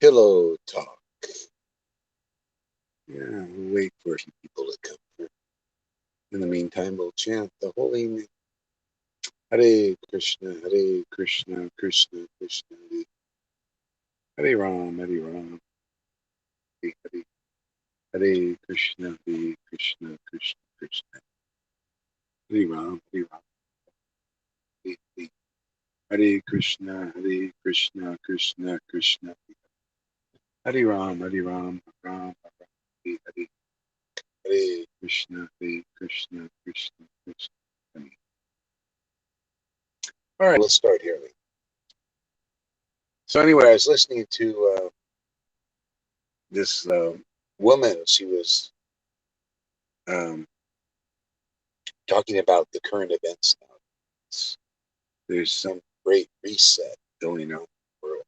Pillow talk. Yeah, we'll wait for people to come through. In the meantime, we'll chant the holy name. Hare Krishna, Hare Krishna, Krishna Krishna, Hare Hare Ram, Hare Ram, Hare Hare, Hare Krishna, Hare Krishna, Krishna Krishna, Hare Ram, Hare Ram, Hare Hare, Hare Krishna, Hare Krishna, Krishna Krishna, Hare Ram, Hare Ram, Ram Ram, Hare Hare, Hare Krishna, Hare Krishna, Krishna Krishna. Hare. All right, let's start here. So anyway, I was listening to this woman. She was um, talking about the current events now. There's some great reset going on in the world,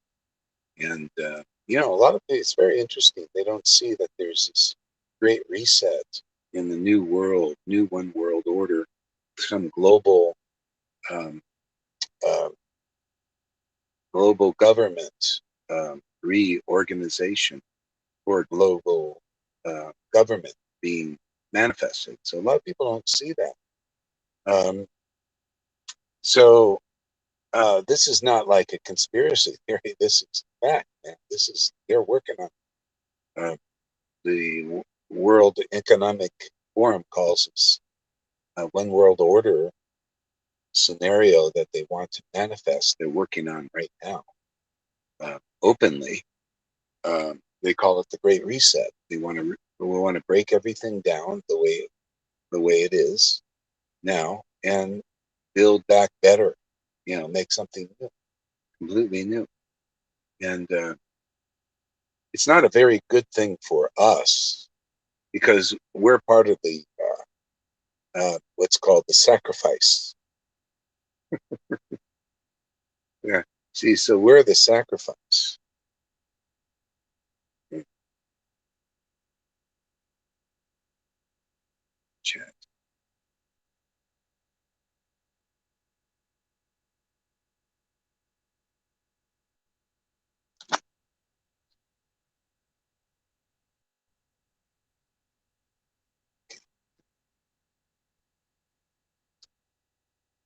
and a lot of it's very interesting. They don't see that there's this great reset in the new world, new one world order, some um, uh, global government reorganization or global government being manifested. So a lot of people don't see that. Um, so this is not like a conspiracy theory. This is fact, man. This is they're working on the World Economic Forum calls this one world order scenario that they want to manifest. They're working on right now openly. They call it the Great Reset. We want to break everything down the way it is now and build back better. Make something new, completely new. And it's not a very good thing for us because we're part of the what's called the sacrifice. Yeah. See, so we're the sacrifice.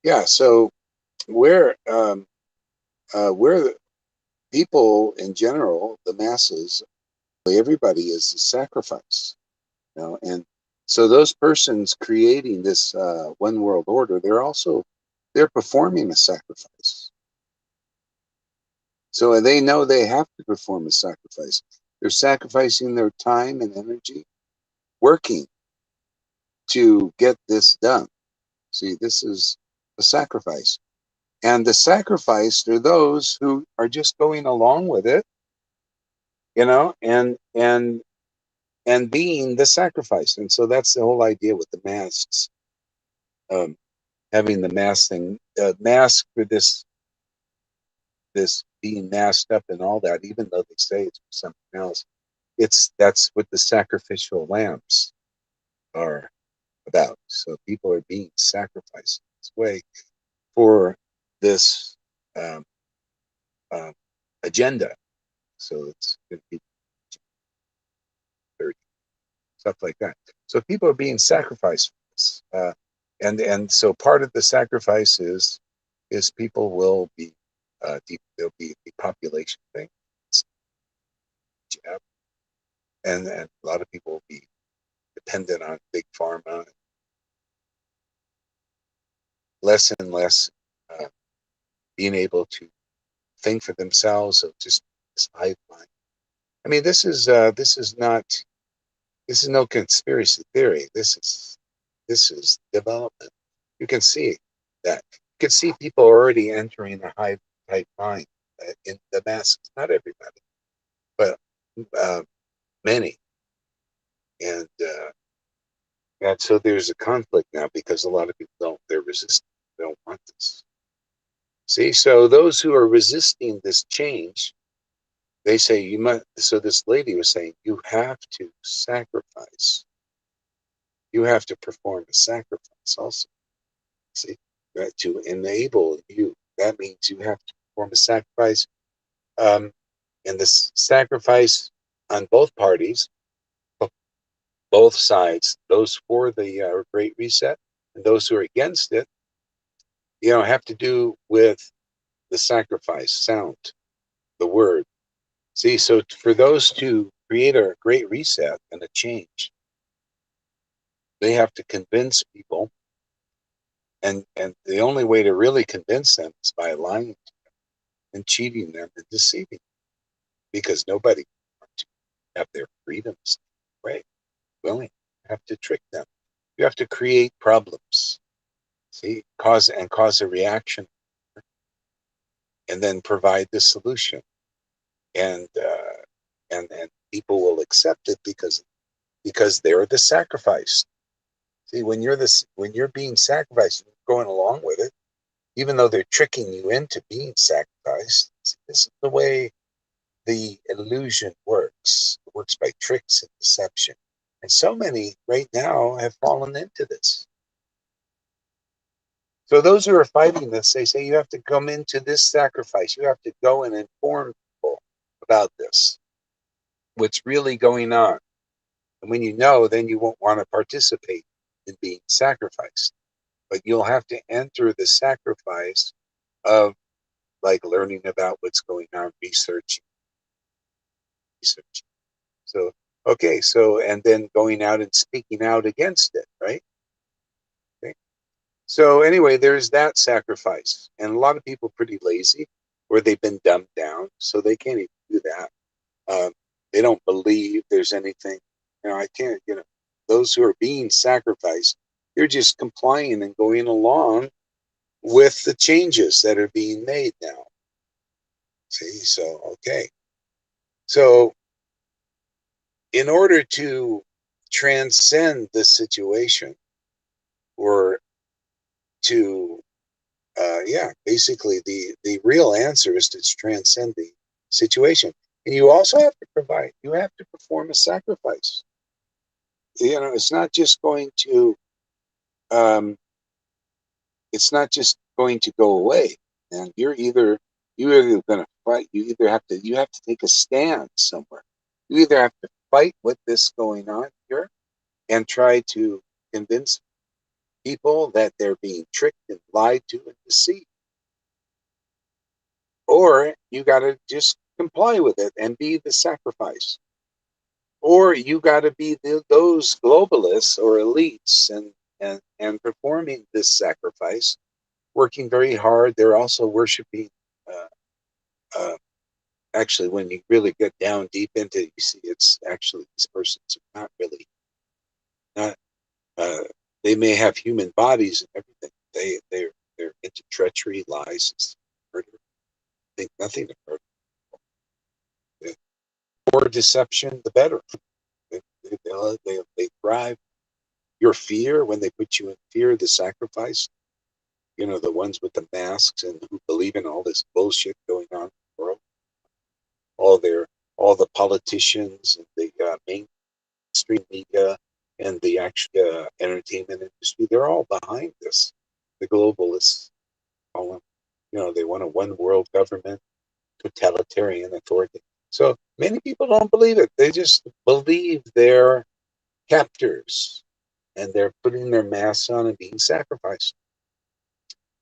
Yeah. So we're we're people in general, the masses, everybody is a sacrifice. And so those persons creating this one world order, they're performing a sacrifice. So they know they have to perform a sacrifice. They're sacrificing their time and energy working to get this done. See, this is a sacrifice. And the sacrifice are those who are just going along with it, and being the sacrifice. And so that's the whole idea with the masks, um, having the mask thing, mask for this being masked up and all that, even though they say it's for something else. That's what the sacrificial lambs are about. So people are being sacrificed in this way for this um, um, agenda. So it's going to be 30, stuff like that. So people are being sacrificed for this. And so part of the sacrifice is people will be there'll be a population thing, and a lot of people will be dependent on big pharma, less and less uh, being able to think for themselves of just this hive mind. I mean, this is no conspiracy theory. This is development. You can see that. You can see people already entering the hive type mind in the masses. Not everybody, but uh, many. And so there's a conflict now because a lot of people they're resisting. They don't want this. See, so those who are resisting this change, they say you must. So this lady was saying you have to sacrifice. You have to perform a sacrifice also. See, that to enable you. That means you have to perform a sacrifice. Um, And the sacrifice on both parties, both sides, those for the Great Reset and those who are against it, have to do with the sacrifice, sound, the word. See, so for those to create a great reset and a change, they have to convince people, and the only way to really convince them is by lying and cheating them and deceiving them, because nobody wants to have their freedoms right. Willing, you have to trick them. You have to create problems. See, cause a reaction, and then provide the solution, and people will accept it because they're the sacrifice. See, when you're being sacrificed, you're going along with it, even though they're tricking you into being sacrificed. See, this is the way the illusion works. It works by tricks and deception. And so many right now have fallen into this. So those who are fighting this, they say you have to come into this sacrifice. You have to go and inform people about this, what's really going on. And when you know, then you won't want to participate in being sacrificed. But you'll have to enter the sacrifice of, like, learning about what's going on, researching. So, okay, so, and then going out and speaking out against it, right? Okay. So anyway, there's that sacrifice. And a lot of people are pretty lazy, or they've been dumbed down, so they can't even do that. They don't believe there's anything. I can't, those who are being sacrificed, they're just complying and going along with the changes that are being made now. See, so, okay. So in order to transcend this situation, or to, basically the real answer is to transcend the situation. And you also have to you have to perform a sacrifice. It's not just going to, um, go away. And you're either going to fight, you have to take a stand somewhere. You either have to fight with this going on here and try to convince people that they're being tricked and lied to and deceived, or you got to just comply with it and be the sacrifice, or you got to be those globalists or elites and performing this sacrifice, working very hard. They're also worshiping. Uh, uh, Actually, when you really get down deep into it, you see it's actually these persons are not really not. Uh, they may have human bodies and everything. They're into treachery, lies, and murder. Think nothing of murder. The more deception, the better. They thrive. Your fear, when they put you in fear, the sacrifice. The ones with the masks and who believe in all this bullshit going on in the world. All their, all the politicians and the mainstream media and the actual entertainment industry, they're all behind this. The globalists, all, they want a one world government, totalitarian authority. So many people don't believe it. They just believe they're captors and they're putting their masks on and being sacrificed.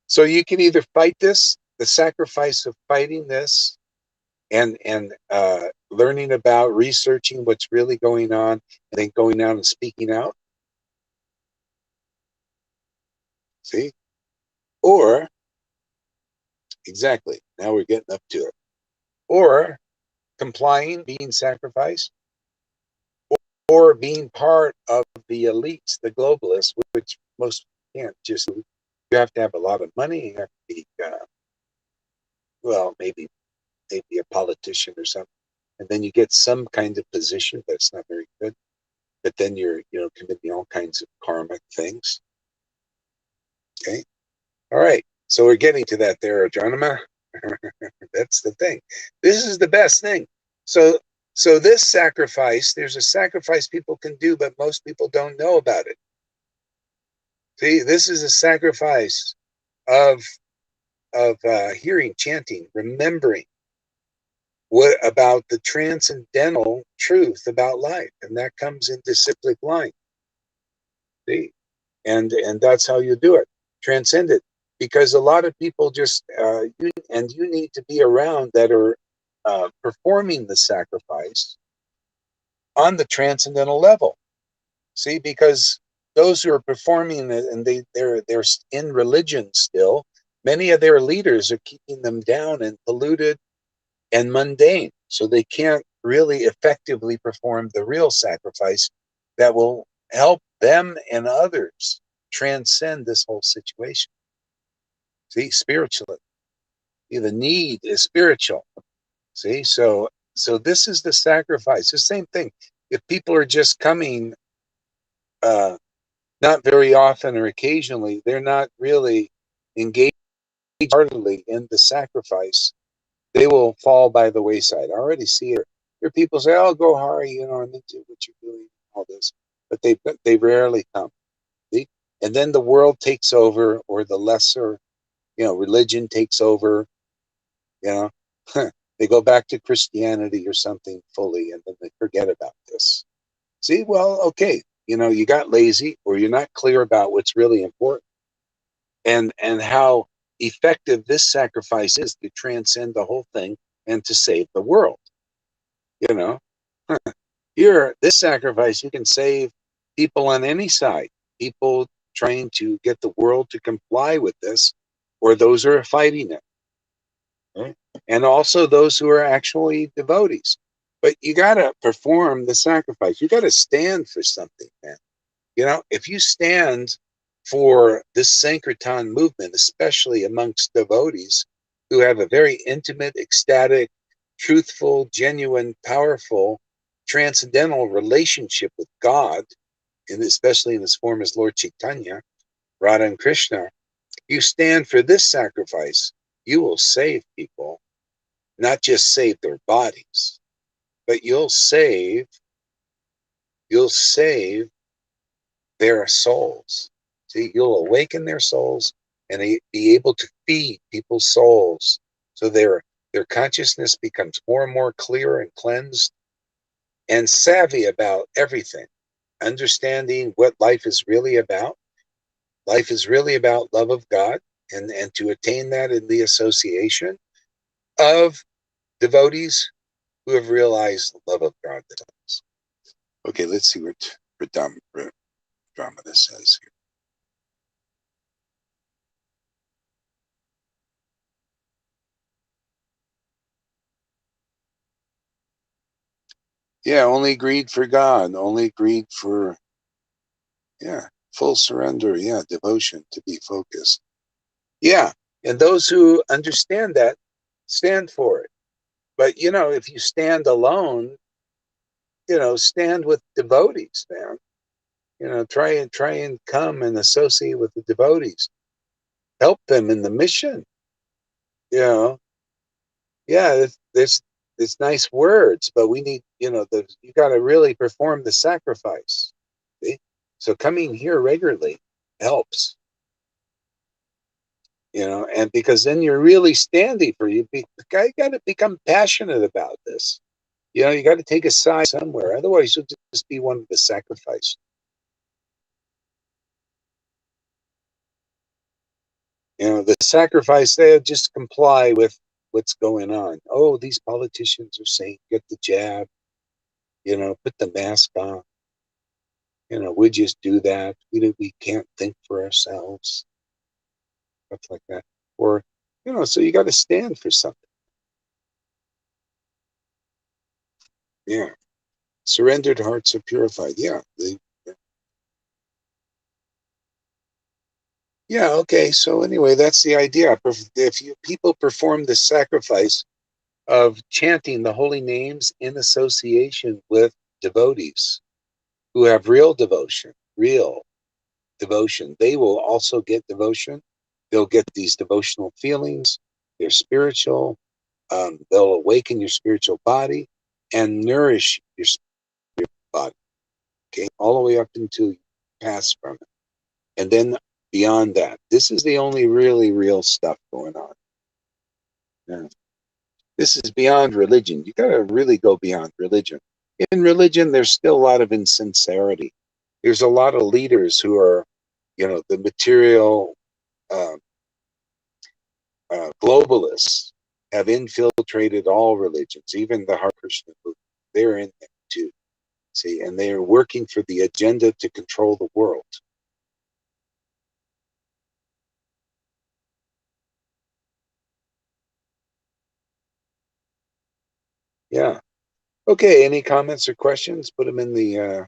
So you can either fight this, the sacrifice of fighting this, and learning about, researching what's really going on, and then going out and speaking out. See? Or, exactly, now we're getting up to it. Or complying, being sacrificed, or being part of the elites, the globalists, which most can't just. You have to have a lot of money. You have to be, well, maybe a politician or something, and then you get some kind of position that's not very good. But then you're, committing all kinds of karmic things. Okay, all right. So we're getting to that there, Adronima. That's the thing. This is the best thing. So this sacrifice, there's a sacrifice people can do, but most people don't know about it. See, this is a sacrifice of hearing, chanting, remembering what about the transcendental truth about life? And that comes into cyclic line. See? And that's how you do it. Transcend it. Because a lot of people just you need to be around that are performing the sacrifice on the transcendental level. See, because those who are performing it and they're in religion still, many of their leaders are keeping them down and polluted and mundane. So they can't really effectively perform the real sacrifice that will help them and others transcend this whole situation. See, spiritually. See, the need is spiritual. See, so this is the sacrifice. The same thing. If people are just coming uh, not very often or occasionally, they're not really engaged heartily in the sacrifice. They will fall by the wayside. I already see it. There are people say, "Oh, go hard, I'm into what you're doing, all this," but they rarely come. See? And then the world takes over, or the lesser, religion takes over. You know, they go back to Christianity or something fully, and then they forget about this. See, well, okay, you got lazy, or you're not clear about what's really important, and how effective this sacrifice is to transcend the whole thing and to save the world. You know, here, this sacrifice, you can save people on any side. People trying to get the world to comply with this, or those who are fighting it, right? And also those who are actually devotees. But you got to perform the sacrifice. You got to stand for something, man. If you stand for this Sankirtan movement, especially amongst devotees who have a very intimate, ecstatic, truthful, genuine, powerful, transcendental relationship with God, and especially in his form as Lord Chaitanya, Radha and Krishna, you stand for this sacrifice, you will save people, not just save their bodies, but you'll save their souls. See, you'll awaken their souls and be able to feed people's souls. So their consciousness becomes more and more clear and cleansed and savvy about everything, understanding what life is really about. Life is really about love of God, and to attain that in the association of devotees who have realized the love of God themselves. Okay, let's see what Brahmana says here. Yeah, only greed for God, only greed for, yeah, full surrender, yeah, devotion, to be focused. Yeah, and those who understand that stand for it. But, if you stand alone, stand with devotees, man. Try and come and associate with the devotees. Help them in the mission. You know, yeah, there's nice words, but we need, you got to really perform the sacrifice. See? So coming here regularly helps, and because then you're really standing for you. You got to become passionate about this. You got to take a side somewhere. Otherwise, you'll just be one of the sacrifice. The sacrifice, they'll just comply with what's going on. Oh, these politicians are saying, get the jab, put the mask on. We just do that. We can't think for ourselves, stuff like that. Or, so you got to stand for something. Yeah. Surrendered hearts are purified. Yeah. Yeah. Okay. So anyway, that's the idea. If people perform the sacrifice of chanting the holy names in association with devotees who have real devotion, they will also get devotion. They'll get these devotional feelings. They're spiritual. They'll awaken your spiritual body and nourish your spiritual body. Okay, all the way up until you pass from it, and then beyond that, this is the only really real stuff going on. Yeah. This is beyond religion. You got to really go beyond religion. In religion, there's still a lot of insincerity. There's a lot of leaders who are, the material uh, globalists have infiltrated all religions, even the Hare Krishna movement. They're in there too. See, and they are working for the agenda to control the world. Yeah. Okay. Any comments or questions? Put them in the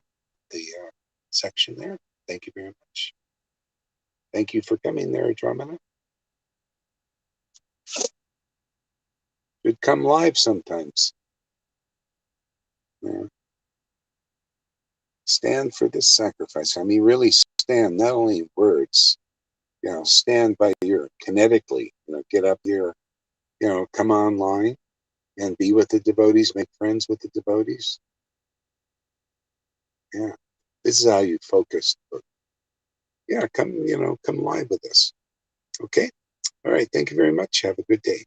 section there. Thank you very much. Thank you for coming there, Dramana. Should come live sometimes. Yeah. Stand for this sacrifice. I mean, really stand, not only in words, stand by your kinetically, get up here, come online and be with the devotees, make friends with the devotees. Yeah. This is how you focus. Yeah, come live with us. Okay. All right. Thank you very much. Have a good day.